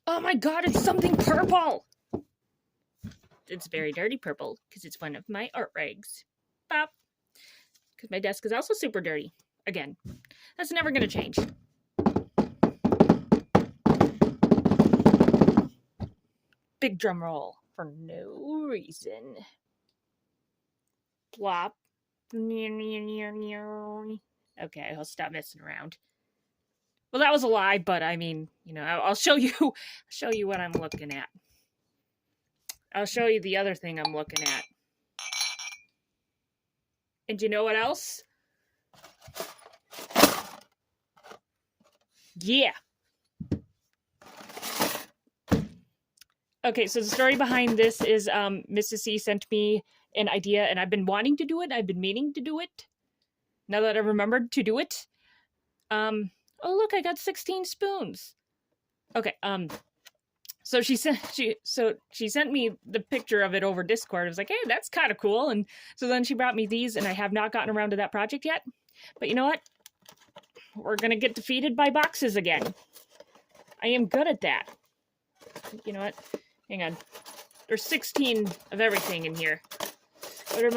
Oh my god, it's something purple! It's very dirty purple, because it's one of my art rags. Bop. Because my desk is also super dirty. Again, that's never going to change. Big drum roll for no reason. Plop. Okay, I'll stop messing around. Well, that was a lie, but I mean, you know, I'll show you what I'm looking at. I'll show you the other thing I'm looking at. And you know what else? Yeah. Okay, so the story behind this is Mrs. C sent me an idea, and I've been wanting to do it. I've been meaning to do it. Now that I remembered to do it. Oh look, I got 16 spoons. Okay, so she sent me the picture of it over Discord. I was like, hey, that's kind of cool. And so then she brought me these, and I have not gotten around to that project yet. But you know what? We're gonna get defeated by boxes again. I am good at that. You know what? Hang on. There's 16 of everything in here. What are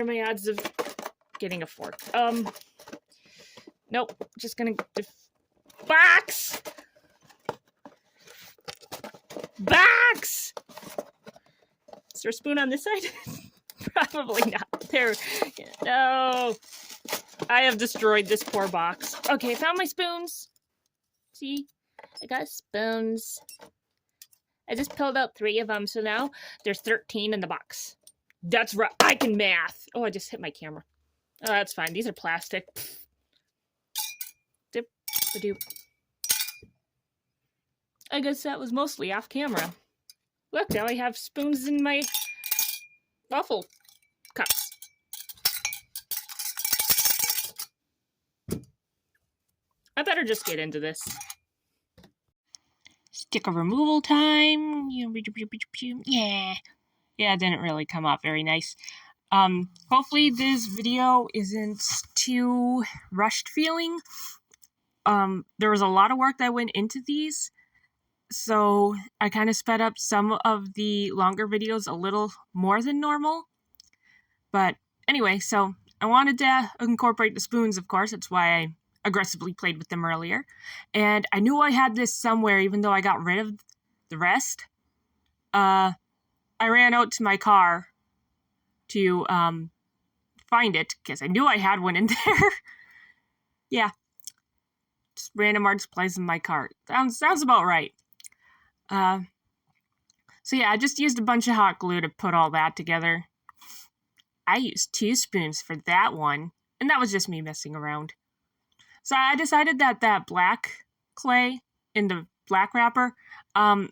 my odds of getting a fork? Nope. Just gonna box! Box! Is there a spoon on this side? Probably not. There. No. I have destroyed this poor box. Okay, I found my spoons. See? I got spoons. I just pulled out 3 of them, so now there's 13 in the box. That's right. I can math. Oh, I just hit my camera. Oh, that's fine. These are plastic. Dip, doop. I guess that was mostly off camera. Look, now I have spoons in my waffle cups. I better just get into this. Sticker removal time. Yeah. Yeah, it didn't really come out very nice. Hopefully this video isn't too rushed feeling. There was a lot of work that went into these, so I kind of sped up some of the longer videos a little more than normal. But anyway, so I wanted to incorporate the spoons, of course. That's why I aggressively played with them earlier. And I knew I had this somewhere, even though I got rid of the rest. I ran out to my car to find it, because I knew I had one in there. Yeah. Just random art supplies in my car. Sounds about right. So yeah, I just used a bunch of hot glue to put all that together. I used 2 spoons for that one, and that was just me messing around. So I decided that black clay in the black wrapper, I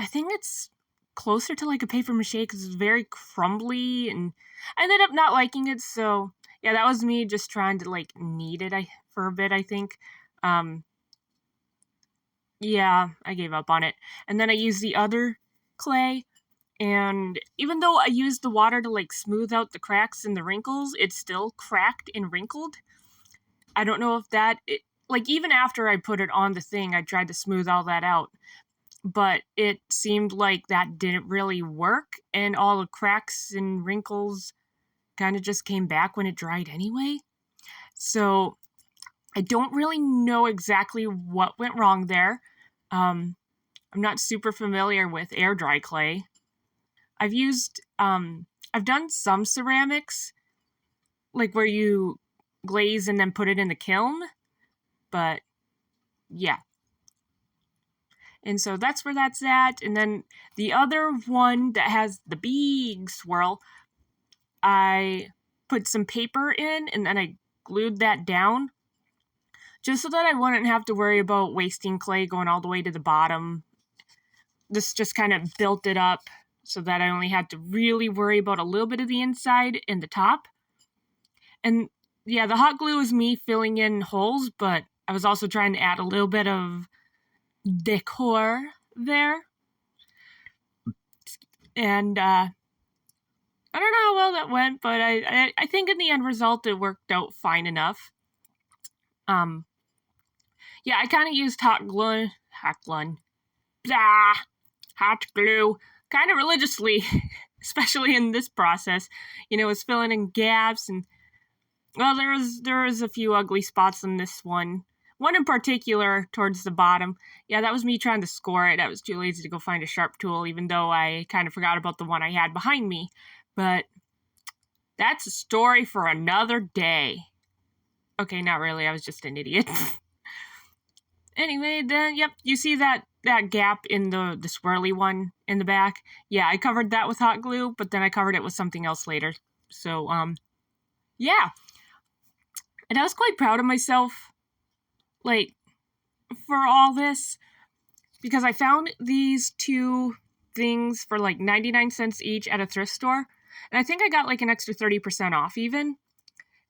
think it's closer to like a paper mache because it's very crumbly, and I ended up not liking it. So yeah, that was me just trying to like knead it for a bit, I think. Yeah, I gave up on it. And then I used the other clay, and even though I used the water to like smooth out the cracks and the wrinkles, it's still cracked and wrinkled. I don't know if like even after I put it on the thing, I tried to smooth all that out, but it seemed like that didn't really work, and all the cracks and wrinkles kind of just came back when it dried anyway. So I don't really know exactly what went wrong there. I'm not super familiar with air dry clay. I've done some ceramics, like where you glaze and then put it in the kiln, but yeah. And so that's where that's at. And then the other one that has the big swirl, I put some paper in and then I glued that down just so that I wouldn't have to worry about wasting clay going all the way to the bottom. This just kind of built it up so that I only had to really worry about a little bit of the inside and the top. And yeah, the hot glue is me filling in holes, but I was also trying to add a little bit of decor there. And I don't know how well that went, but I think in the end result it worked out fine enough. Yeah, I kind of used hot glue, hot glue, kind of religiously, especially in this process. Was filling in gaps, and well, there was a few ugly spots in this one. One in particular towards the bottom. Yeah, that was me trying to score it. I was too lazy to go find a sharp tool, even though I kind of forgot about the one I had behind me. But that's a story for another day. Okay, not really. I was just an idiot. Anyway, then, yep, you see that gap in the swirly one in the back? Yeah, I covered that with hot glue, but then I covered it with something else later. So, yeah. And I was quite proud of myself, like, for all this, because I found these two things for like 99 cents each at a thrift store, and I think I got like an extra 30% off even.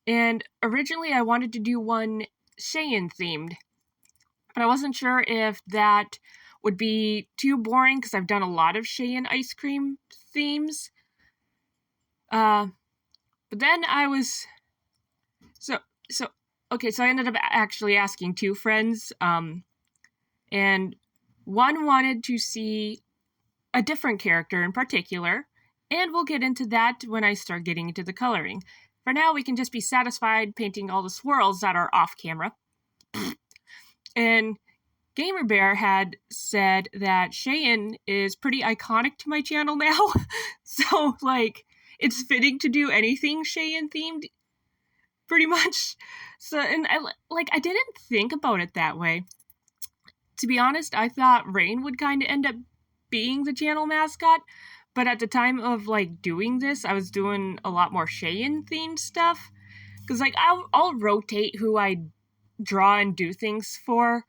And originally I wanted to do one Cheyenne themed, but I wasn't sure if that would be too boring because I've done a lot of Cheyenne ice cream themes. But then I was so okay, so I ended up actually asking two friends, and one wanted to see a different character in particular, and we'll get into that when I start getting into the coloring. For now, we can just be satisfied painting all the swirls that are off camera. And Gamer Bear had said that Cheyenne is pretty iconic to my channel now, so, like, it's fitting to do anything Cheyenne themed, pretty much. So, and I didn't think about it that way. To be honest, I thought Rain would kind of end up being the channel mascot, but at the time of, like, doing this, I was doing a lot more Cheyenne-themed stuff, because, like, I'll rotate who I draw and do things for,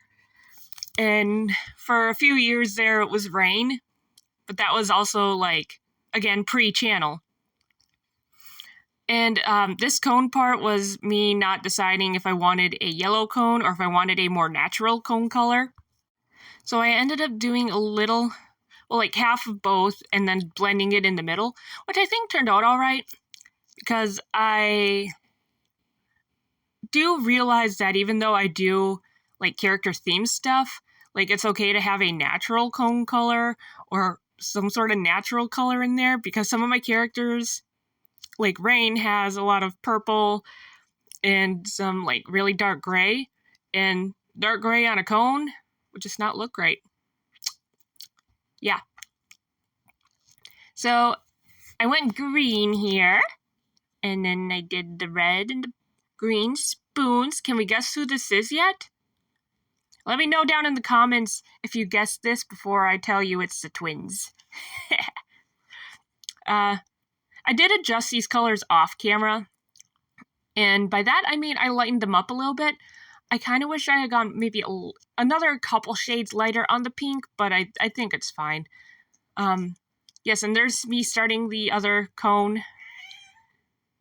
and for a few years there, it was Rain, but that was also, like, again, pre-channel. And this cone part was me not deciding if I wanted a yellow cone or if I wanted a more natural cone color. So I ended up doing a little, well, like half of both, and then blending it in the middle, which I think turned out all right, because I do realize that even though I do, like, character theme stuff, like, it's okay to have a natural cone color or some sort of natural color in there, because some of my characters, like Rain, has a lot of purple and some, like, really dark gray, and dark gray on a cone would just not look great. Yeah. So I went green here, and then I did the red and the green spoons. Can we guess who this is yet? Let me know down in the comments if you guessed this before I tell you it's the twins. I did adjust these colors off camera, and by that I mean I lightened them up a little bit. I kind of wish I had gone maybe another couple shades lighter on the pink, but I think it's fine. Yes, and there's me starting the other cone.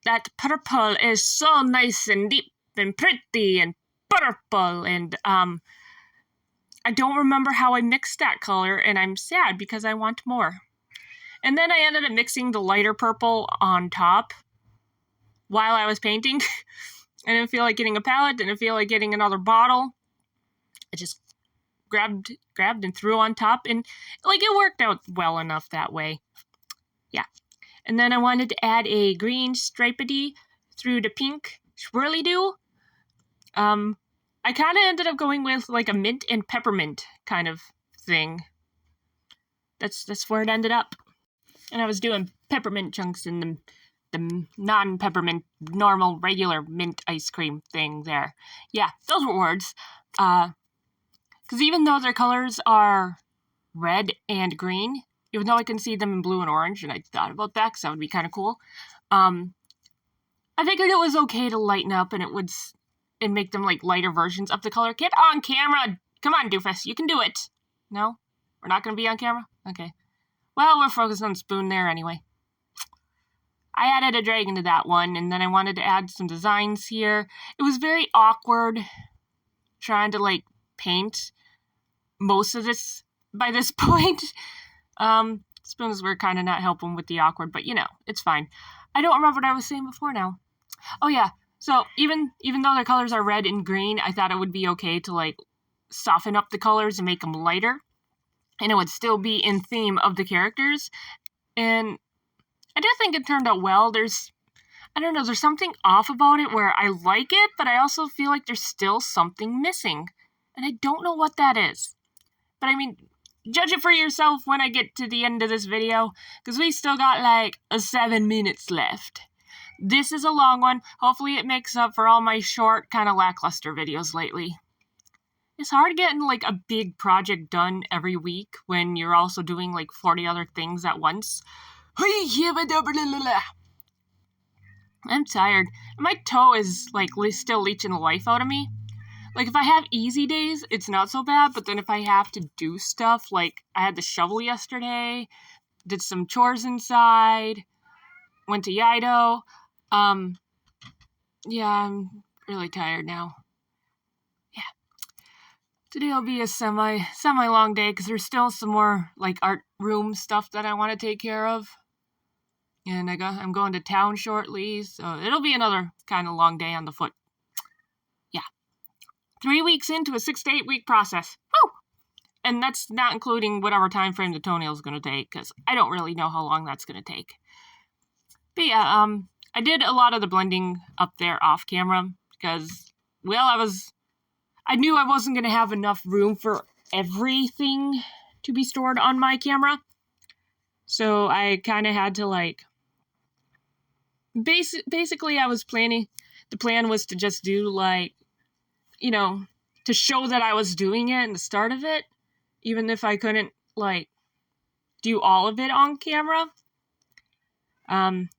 That purple is so nice and deep and pretty and purple, and I don't remember how I mixed that color, and I'm sad because I want more. And then I ended up mixing the lighter purple on top while I was painting. I didn't feel like getting a palette, didn't feel like getting another bottle. I just grabbed and threw on top, and, like, it worked out well enough that way. Yeah. And then I wanted to add a green stripedy through the pink swirly-doo. I kind of ended up going with, like, a mint and peppermint kind of thing. That's where it ended up. And I was doing peppermint chunks in the non-peppermint, normal, regular mint ice cream thing there. Yeah, those were words. Because even though their colors are red and green, even though I can see them in blue and orange, and I thought about that because that would be kind of cool, I figured it was okay to lighten up and make them, like, lighter versions of the color. Get on camera! Come on, doofus, you can do it! No? We're not going to be on camera? Okay. Well, we're focused on Spoon there anyway. I added a dragon to that one, and then I wanted to add some designs here. It was very awkward trying to, like, paint most of this by this point. Spoons were kind of not helping with the awkward, but, you know, it's fine. I don't remember what I was saying before now. Oh, yeah. So even though their colors are red and green, I thought it would be okay to, like, soften up the colors and make them lighter. and it would still be in theme of the characters. And I do think it turned out well. I don't know, there's something off about it where I like it, but I also feel like there's still something missing. And I don't know what that is. But I mean, judge it for yourself when I get to the end of this video, because we still got like 7 minutes left. This is a long one. Hopefully it makes up for all my short, kind of lackluster videos lately. It's hard getting like a big project done every week when you're also doing like 40 other things at once. I'm tired. My toe is like still leeching the life out of me. Like if I have easy days, it's not so bad, but then if I have to do stuff, like I had the shovel yesterday, did some chores inside, went to Yido. Yeah, I'm really tired now. Yeah. Today will be a semi long day because there's still some more like art room stuff that I want to take care of. And I'm going to town shortly, so it'll be another kind of long day on the foot. Yeah. 3 weeks into a 6 to 8 week process. Woo! And that's not including whatever time frame the toenail is going to take, because I don't really know how long that's going to take. But yeah, I did a lot of the blending up there off camera, because, well, I knew I wasn't going to have enough room for everything to be stored on my camera. So I kind of had to like, basically I was planning, the plan was to just do like, you know, to show that I was doing it in the start of it, even if I couldn't like do all of it on camera. And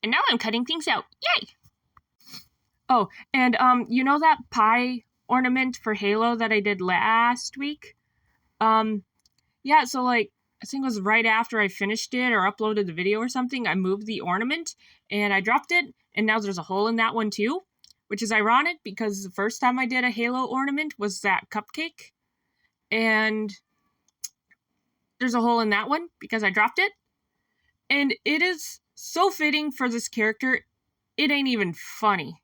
now I'm cutting things out. Yay! Oh, and you know that pie ornament for Halo that I did last week? Yeah, so like I think it was right after I finished it or uploaded the video or something, I moved the ornament and I dropped it, and now there's a hole in that one too, which is ironic because the first time I did a Halo ornament was that cupcake, and there's a hole in that one because I dropped it, and it is so fitting for this character, it ain't even funny.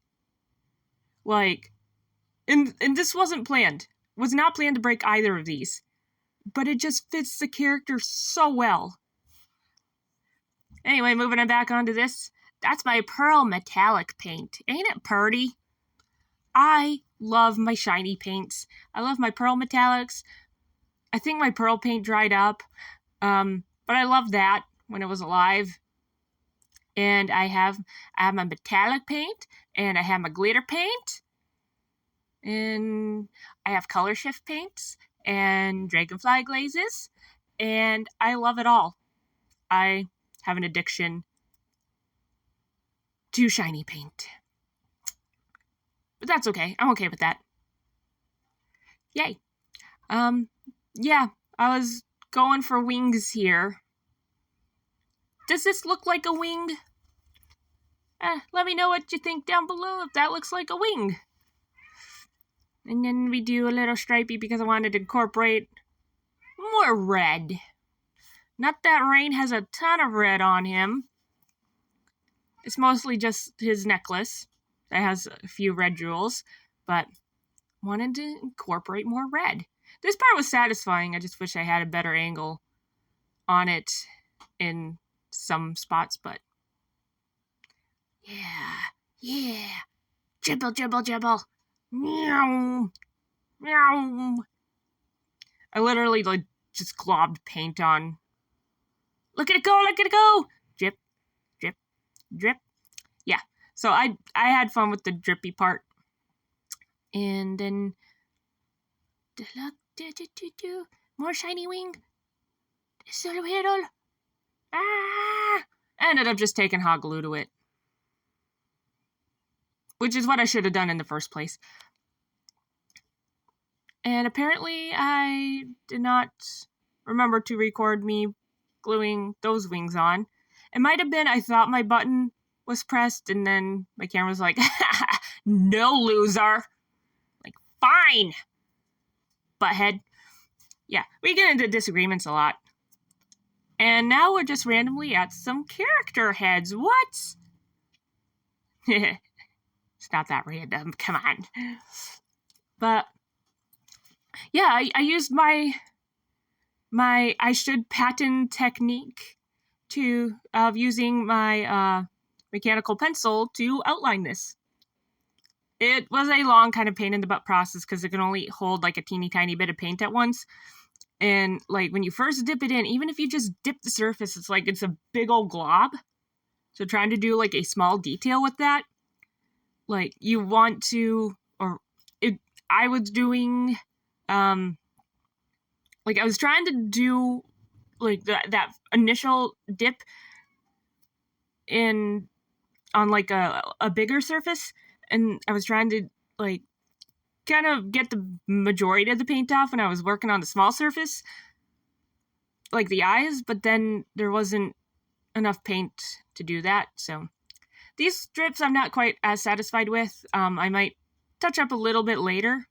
Like, and this wasn't planned, was not planned to break either of these, but it just fits the character so well. Anyway, moving on back onto this. That's my pearl metallic paint. Ain't it purty? I love my shiny paints. I love my pearl metallics. I think my pearl paint dried up, but I love that when it was alive. And I have my metallic paint, and I have my glitter paint, and I have color shift paints, and dragonfly glazes, and I love it all. I have an addiction to shiny paint. But that's okay. I'm okay with that. Yay. Yeah, I was going for wings here. Does this look like a wing? Let me know what you think down below if that looks like a wing. And then we do a little stripey because I wanted to incorporate more red. Not that Rain has a ton of red on him. It's mostly just his necklace that has a few red jewels, but wanted to incorporate more red. This part was satisfying. I just wish I had a better angle on it in some spots, but yeah. Jibble, jibble, jibble. Meow. Meow. I literally like just globbed paint on. Look at it go, look at it go. Drip, drip, drip. Yeah. So I had fun with the drippy part. And then more shiny wing. Solo hero. I ended up just taking hot glue to it, which is what I should have done in the first place. And apparently I did not remember to record me gluing those wings on. It might have been I thought my button was pressed, and then my camera was like, no, loser. Like, fine, butthead. Yeah, we get into disagreements a lot. And now we're just randomly at some character heads. What? It's not that random. Come on. But yeah, I used my I should patent technique of using my mechanical pencil to outline this. It was a long kind of pain in the butt process because it can only hold like a teeny tiny bit of paint at once. And like when you first dip it in, even if you just dip the surface, it's like it's a big old glob. So trying to do like a small detail with that, like you want to, or it, I was doing, like I was trying to do like that initial dip in on like a bigger surface, and I was trying to like kind of get the majority of the paint off when I was working on the small surface, like the eyes, but then there wasn't enough paint to do that. So these strips I'm not quite as satisfied with. I might touch up a little bit later.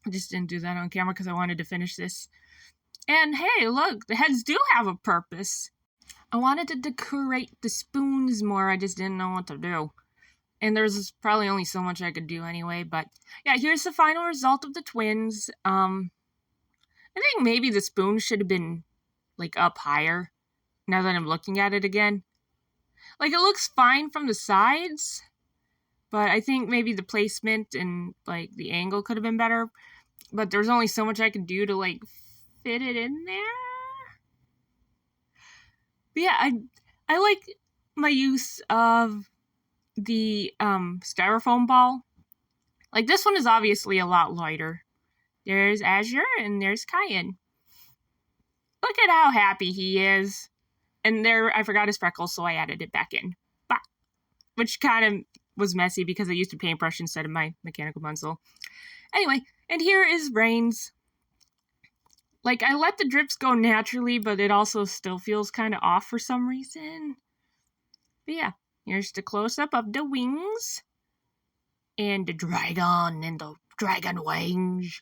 I just didn't do that on camera because I wanted to finish this. And hey, look, the heads do have a purpose. I wanted to decorate the spoons more, I just didn't know what to do. And there's probably only so much I could do anyway, but yeah, here's the final result of the twins. I think maybe the spoon should have been like up higher now that I'm looking at it again. Like it looks fine from the sides, but I think maybe the placement and like the angle could have been better. But there's only so much I could do to like fit it in there. But yeah, I like my use of the styrofoam ball. Like this one is obviously a lot lighter. There's Azure and there's Cayenne. Look at how happy he is. And there, I forgot his freckles, so I added it back in. Bah! Which kind of was messy because I used a paintbrush instead of my mechanical pencil. Anyway, and here is Rain's. Like, I let the drips go naturally, but it also still feels kind of off for some reason. But yeah, here's the close-up of the wings. And the dragon and the dragon wings.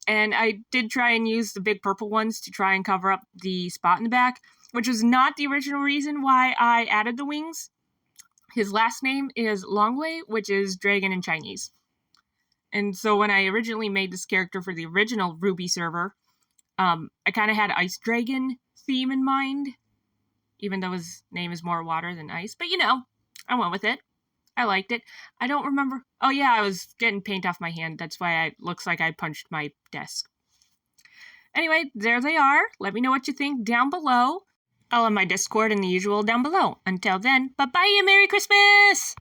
And I did try and use the big purple ones to try and cover up the spot in the back, which was not the original reason why I added the wings. His last name is Longwei, which is dragon in Chinese. And so when I originally made this character for the original Ruby server, I kind of had Ice Dragon theme in mind, even though his name is more water than ice. But you know, I went with it. I liked it. I don't remember. Oh yeah, I was getting paint off my hand. That's why it looks like I punched my desk. Anyway, there they are. Let me know what you think down below. I'll have my Discord and the usual down below. Until then, bye-bye and Merry Christmas!